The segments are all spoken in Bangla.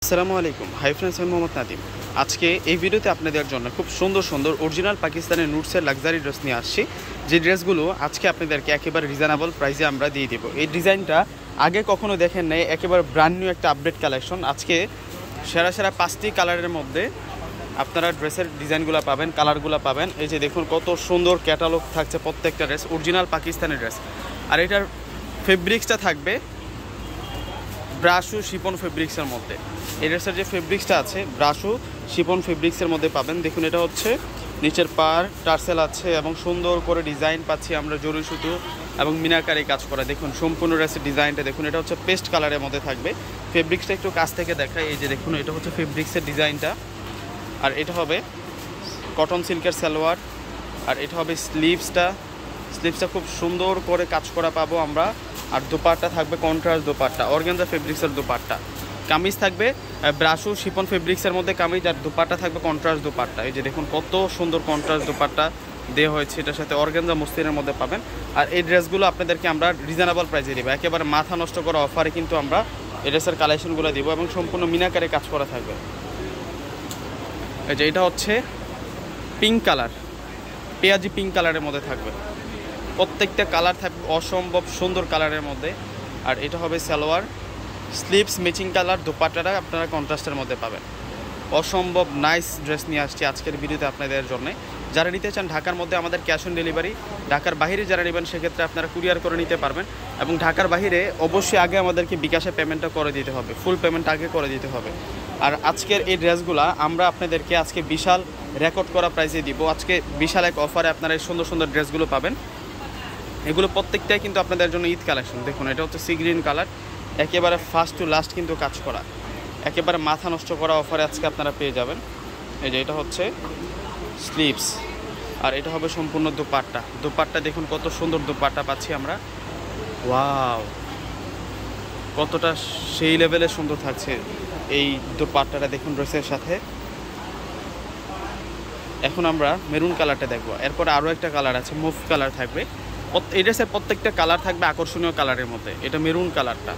আসসালামু আলাইকুম। হাই ফ্রেন্ডস, আমি মোহাম্মদ নাদিম। আজকে এই ভিডিওতে আপনাদের জন্য খুব সুন্দর সুন্দর অরিজিনাল পাকিস্তানের নুটসের লাক্সারি ড্রেস নিয়ে আসছি। যে ড্রেসগুলো আজকে আপনাদেরকে একেবারে রিজনেবল প্রাইসে আমরা দিয়ে দেবো। এই ডিজাইনটা আগে কখনো দেখেন নাই, একেবারে ব্র্যান্ড নিউ একটা আপডেট কালেকশন। আজকে সেরা সেরা 5টি কালারের মধ্যে আপনারা ড্রেসের ডিজাইনগুলো পাবেন, কালারগুলো পাবেন। এই যে দেখুন কত সুন্দর ক্যাটালগ থাকছে প্রত্যেকটা ড্রেস, অরিজিনাল পাকিস্তানি ড্রেস। আর এটার ফেব্রিক্সটা থাকবে ব্রাশু শিপন ফেব্রিক্সের মধ্যে। এই ড্রেসের যে ফেব্রিক্সটা আছে ব্রাশু শিপন ফেব্রিক্সের মধ্যে পাবেন। দেখুন এটা হচ্ছে নিচের পার টার্সেল আছে এবং সুন্দর করে ডিজাইন পাচ্ছি আমরা জরি সুতো এবং মিনাকারি কাজ করা। দেখুন সম্পূর্ণ ড্রেসের ডিজাইনটা দেখুন, এটা হচ্ছে পেস্ট কালারের মধ্যে থাকবে। ফেব্রিক্সটা একটু কাছ থেকে দেখায়। এই যে দেখুন এটা হচ্ছে ফেব্রিক্সের ডিজাইনটা। আর এটা হবে কটন সিল্কের সালোয়ার। আর এটা হবে স্লিভসটা খুব সুন্দর করে কাজ করা পাবো আমরা। আর দোপাট্টা থাকবে কন্ট্রাস্ট দোপাট্টা, অর্গানজা ফেব্রিক্সের দোপাট্টা। কামিজ থাকবে ব্রাশু শিপন ফেব্রিক্সের মধ্যে কামিজ, আর দোপাট্টা থাকবে কন্ট্রাস্ট দোপাট্টা। এই যে দেখুন কত সুন্দর কন্ট্রাস্ট দোপাট্টা দেওয়া হয়েছে, এটার সাথে অর্গানজা মসলিনের মধ্যে পাবেন। আর এই ড্রেসগুলো আপনাদেরকে আমরা রিজনেবল প্রাইসে দেবো, একেবারে মাথা নষ্ট করা অফারে কিন্তু আমরা এই ড্রেসের কালেকশনগুলো দিব এবং সম্পূর্ণ মিনাকারে কাজ করা থাকবে। এই যে এটা হচ্ছে পিঙ্ক কালার, পেঁয়াজি পিঙ্ক কালারের মধ্যে থাকবে। প্রত্যেকটা কালার থাকবে অসম্ভব সুন্দর কালারের মধ্যে। আর এটা হবে সালোয়ার, স্লিভস ম্যাচিং কালার, দোপাট্টাটা আপনারা কন্ট্রাস্টের মধ্যে পাবেন। অসম্ভব নাইস ড্রেস নিয়ে আসছি আজকের ভিডিওতে আপনাদের জন্য। যারা নিতে চান ঢাকার মধ্যে আমাদের ক্যাশ অন ডেলিভারি, ঢাকার বাইরে যারা নেবেন সেক্ষেত্রে আপনারা কুরিয়ার করে নিতে পারবেন। এবং ঢাকার বাইরে অবশ্যই আগে আমাদেরকে বিকাশে পেমেন্টটা করে দিতে হবে, ফুল পেমেন্ট আগে করে দিতে হবে। আর আজকের এই ড্রেসগুলো আমরা আপনাদেরকে আজকে বিশাল রেকর্ড করা প্রাইসে দিব। আজকে বিশাল এক অফারে আপনারা এই সুন্দর সুন্দর ড্রেসগুলো পাবেন। এগুলো প্রত্যেকটাই কিন্তু আপনাদের জন্য ঈদ কালেকশন। দেখুন এটা হচ্ছে সি গ্রিন কালার, একেবারে ফার্স্ট টু লাস্ট কিন্তু কাজ করা, একেবারে মাথা নষ্ট করা অফারে আজকে আপনারা পেয়ে যাবেন। এই যে এটা হচ্ছে স্লিভস, আর এটা হবে সম্পূর্ণ দোপাট্টা দেখুন কত সুন্দর দোপাট্টা পাচ্ছি আমরা। ওয়াও, কতটা সেই লেভেলে সুন্দর থাকছে এই দোপাট্টাটা দেখুন ড্রেসের সাথে। এখন আমরা মেরুন কালারটা দেখবো, এরপরে আরও একটা কালার আছে মুভ কালার থাকবে। এই ড্রেসের প্রত্যেকটা কালার থাকবে আকর্ষণীয় কালারের মধ্যে। এটা মেরুন কালারটা,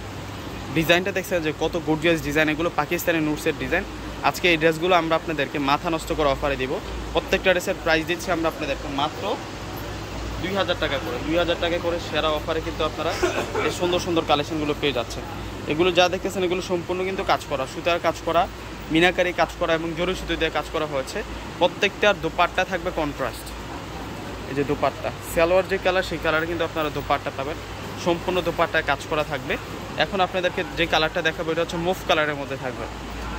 ডিজাইনটা দেখছেন যে কত গর্জিয়াস ডিজাইন, এগুলো পাকিস্তানি নুটসের ডিজাইন। আজকে এই ড্রেসগুলো আমরা আপনাদেরকে মাথা নষ্ট করে অফারে দিব। প্রত্যেকটা ড্রেসের প্রাইস দিচ্ছি আমরা আপনাদেরকে মাত্র 2000 টাকা করে। 2000 টাকা করে সেরা অফারে কিন্তু আপনারা এই সুন্দর সুন্দর কালেকশনগুলো পেয়ে যাচ্ছেন। এগুলো যা দেখতেছেন এগুলো সম্পূর্ণ কিন্তু কাজ করা, সুতার কাজ করা, মিনাকারি কাজ করা এবং জরি সুতো দিয়ে কাজ করা হয়েছে। প্রত্যেকটার দোপাট্টা থাকবে কন্ট্রাস্ট। এই যে দোপাট্টা, সালোয়ার যে কালার সেই কালারে কিন্তু আপনারা দোপাট্টা পাবেন, সম্পূর্ণ দোপাট্টায় কাজ করা থাকবে। এখন আপনাদেরকে যে কালারটা দেখাবো এটা হচ্ছে মুভ কালারের মধ্যে থাকবে।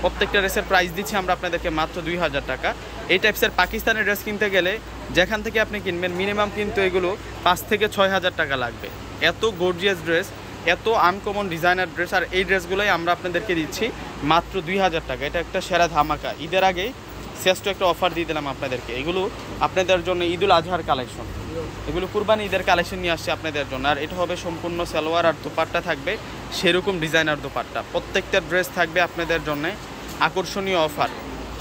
প্রত্যেকটা ড্রেসের প্রাইস দিচ্ছি আমরা আপনাদেরকে মাত্র 2000 টাকা। এই টাইপসের পাকিস্তানি ড্রেস কিনতে গেলে যেখান থেকে আপনি কিনবেন মিনিমাম কিন্তু এগুলো 5 থেকে 6000 টাকা লাগবে। এত গর্জিয়াস ড্রেস, এত আনকমন ডিজাইনার ড্রেস, আর এই ড্রেসগুলোই আমরা আপনাদেরকে দিচ্ছি মাত্র 2000 টাকা। এটা একটা সেরা ধামাকা, ঈদের আগেই শ্রেষ্ঠ একটা অফার দিয়ে দিলাম আপনাদেরকে। এগুলো আপনাদের জন্য ঈদুল আজহার কালেকশন, এগুলো কুরবানি ঈদের কালেকশন নিয়ে আসছে আপনাদের জন্য। আর এটা হবে সম্পূর্ণ সালোয়ার, আর দোপাট্টা থাকবে সেরকম ডিজাইনার দোপাট্টা। প্রত্যেকটা ড্রেস থাকবে আপনাদের জন্য আকর্ষণীয় অফার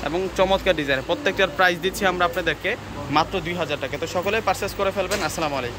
এবং চমৎকার ডিজাইন। প্রত্যেকটার প্রাইস দিচ্ছি আমরা আপনাদেরকে মাত্র 2000 টাকা। তো সকলে পারচেস করে ফেলবেন। আসসালামু আলাইকুম।